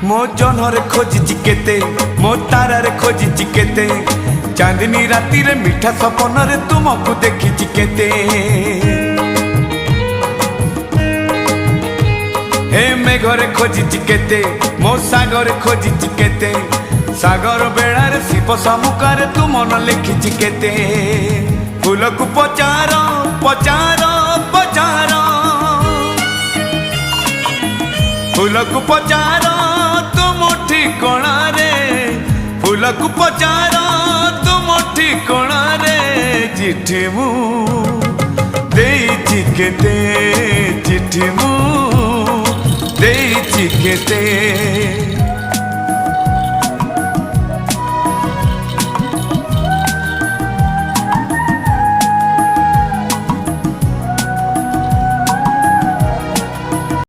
मो जनरे खोजिची केते मो तारारे खोजिची केते चांदनी राती रे मीठा सपन रे तुमको देखिची केते हे मेघरे खोजिची केते मो सागरे खोजिची केते सागर बेड़ारे शिव समुखारे तू मन लिखिची केते फूल को पचार पचार पचार फूल को पचार तुम ठिकणा रे फूल को पचार तुम ठिकणा रे चिट्ठी मु देइछि केते चिट्ठी मु देइछि केते।